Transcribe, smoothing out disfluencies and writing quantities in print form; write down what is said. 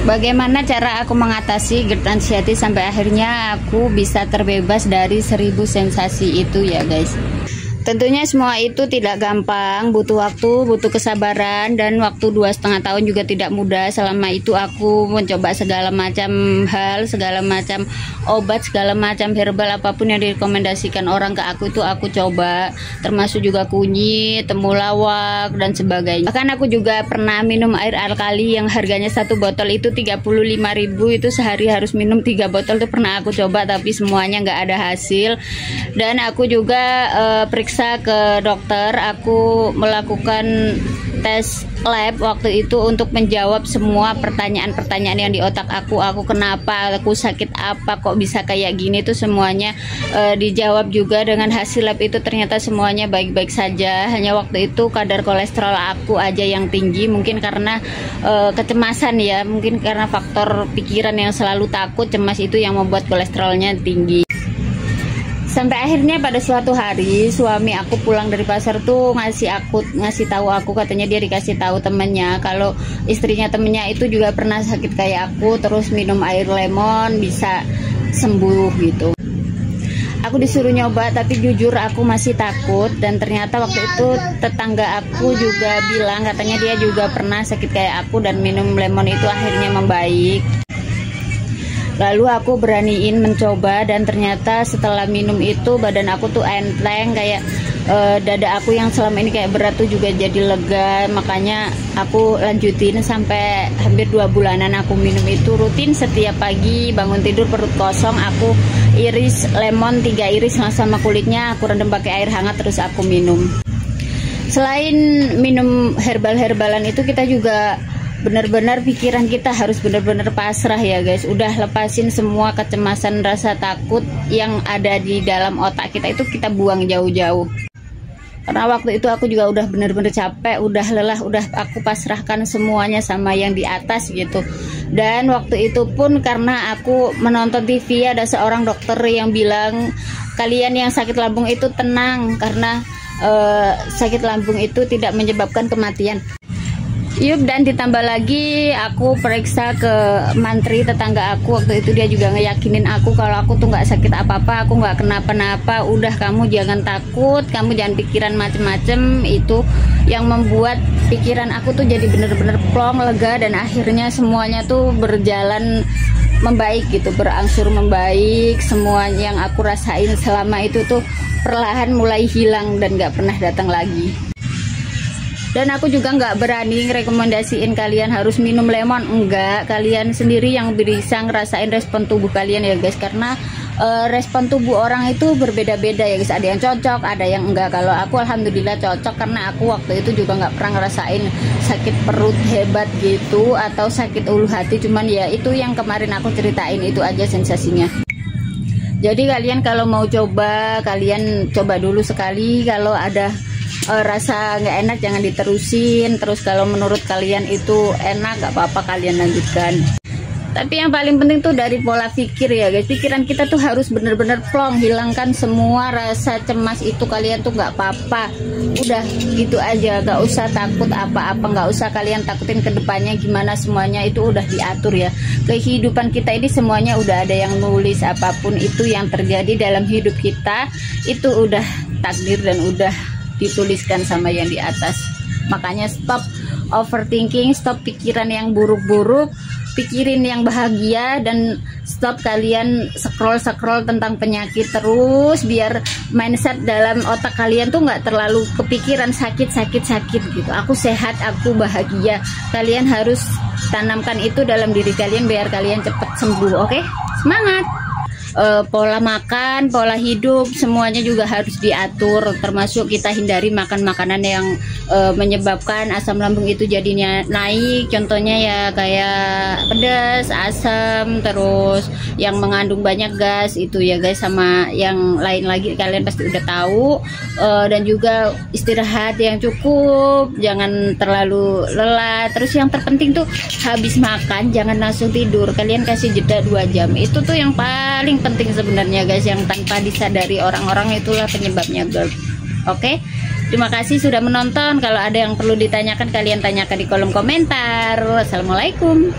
Bagaimana cara aku mengatasi GERD anxiety sampai akhirnya aku bisa terbebas dari 1000 sensasi itu ya guys. Tentunya semua itu tidak gampang, butuh waktu, butuh kesabaran, dan waktu 2,5 tahun juga tidak mudah. Selama itu aku mencoba segala macam hal, segala macam obat, segala macam herbal, apapun yang direkomendasikan orang ke aku itu aku coba, termasuk juga kunyit, temulawak, dan sebagainya. Bahkan aku juga pernah minum air alkali yang harganya satu botol itu 35.000, itu sehari harus minum 3 botol, itu pernah aku coba, tapi semuanya nggak ada hasil. Dan aku juga periksa ke dokter, aku melakukan tes lab waktu itu untuk menjawab semua pertanyaan-pertanyaan yang di otak aku kenapa, aku sakit apa, kok bisa kayak gini, itu semuanya dijawab juga. Dengan hasil lab itu ternyata semuanya baik-baik saja, hanya waktu itu kadar kolesterol aku aja yang tinggi, mungkin karena kecemasan ya, mungkin karena faktor pikiran yang selalu takut, cemas, itu yang membuat kolesterolnya tinggi. Sampai akhirnya pada suatu hari suami aku pulang dari pasar tuh ngasih tahu aku, katanya dia dikasih tahu temennya kalau istrinya temennya itu juga pernah sakit kayak aku, terus minum air lemon bisa sembuh gitu. Aku disuruh nyoba, tapi jujur aku masih takut. Dan ternyata waktu itu tetangga aku juga bilang katanya dia juga pernah sakit kayak aku dan minum lemon itu akhirnya membaik. Lalu aku beraniin mencoba, dan ternyata setelah minum itu badan aku tuh enteng, kayak dada aku yang selama ini kayak berat tuh juga jadi lega. Makanya aku lanjutin sampai hampir 2 bulanan aku minum itu rutin. Setiap pagi bangun tidur perut kosong, aku iris lemon 3 iris sama kulitnya, aku rendam pakai air hangat, terus aku minum. Selain minum herbal-herbalan itu, kita juga benar-benar pikiran kita harus benar-benar pasrah ya guys. Udah lepasin semua kecemasan, rasa takut yang ada di dalam otak kita, itu kita buang jauh-jauh. Karena waktu itu aku juga udah benar-benar capek, udah lelah, udah aku pasrahkan semuanya sama yang di atas gitu. Dan waktu itu pun karena aku menonton TV, ada seorang dokter yang bilang kalian yang sakit lambung itu tenang, karena sakit lambung itu tidak menyebabkan kematian. Yup, dan ditambah lagi aku periksa ke mantri tetangga aku, waktu itu dia juga ngeyakinin aku kalau aku tuh nggak sakit apa-apa, aku nggak kenapa-napa, udah kamu jangan takut, kamu jangan pikiran macem-macem. Itu yang membuat pikiran aku tuh jadi bener-bener plong, lega, dan akhirnya semuanya tuh berjalan membaik gitu, berangsur membaik. Semua yang aku rasain selama itu tuh perlahan mulai hilang dan nggak pernah datang lagi. Dan aku juga nggak berani rekomendasiin kalian harus minum lemon, enggak. Kalian sendiri yang bisa ngerasain respon tubuh kalian ya guys, karena respon tubuh orang itu berbeda-beda ya guys. Ada yang cocok, ada yang enggak. Kalau aku alhamdulillah cocok, karena aku waktu itu juga nggak pernah ngerasain sakit perut hebat gitu atau sakit ulu hati, cuman ya itu yang kemarin aku ceritain itu aja sensasinya. Jadi kalian kalau mau coba, kalian coba dulu sekali. Kalau ada rasa nggak enak jangan diterusin, terus kalau menurut kalian itu enak nggak apa-apa kalian lanjutkan. Tapi yang paling penting tuh dari pola pikir ya guys, pikiran kita tuh harus bener-bener plong, hilangkan semua rasa cemas itu. Kalian tuh nggak apa-apa, udah gitu aja, nggak usah takut apa-apa, nggak usah kalian takutin ke depannya gimana, semuanya itu udah diatur ya. Kehidupan kita ini semuanya udah ada yang nulis, apapun itu yang terjadi dalam hidup kita itu udah takdir dan udah dituliskan sama yang di atas. Makanya stop overthinking, stop pikiran yang buruk-buruk, pikirin yang bahagia, dan stop kalian scroll tentang penyakit terus, biar mindset dalam otak kalian tuh nggak terlalu kepikiran sakit gitu. Aku sehat, aku bahagia. Kalian harus tanamkan itu dalam diri kalian biar kalian cepat sembuh. Oke? Semangat. Pola makan, pola hidup semuanya juga harus diatur, termasuk kita hindari makan makanan yang menyebabkan asam lambung itu jadinya naik. Contohnya ya kayak pedas, asam, terus yang mengandung banyak gas itu ya guys, sama yang lain lagi kalian pasti udah tahu. Dan juga istirahat yang cukup, jangan terlalu lelah. Terus yang terpenting tuh habis makan jangan langsung tidur, kalian kasih jeda 2 jam. Itu tuh yang paling penting sebenarnya guys, yang tanpa disadari orang-orang itulah penyebabnya GERD. Oke, terima kasih sudah menonton. Kalau ada yang perlu ditanyakan, kalian tanyakan di kolom komentar. Wassalamualaikum.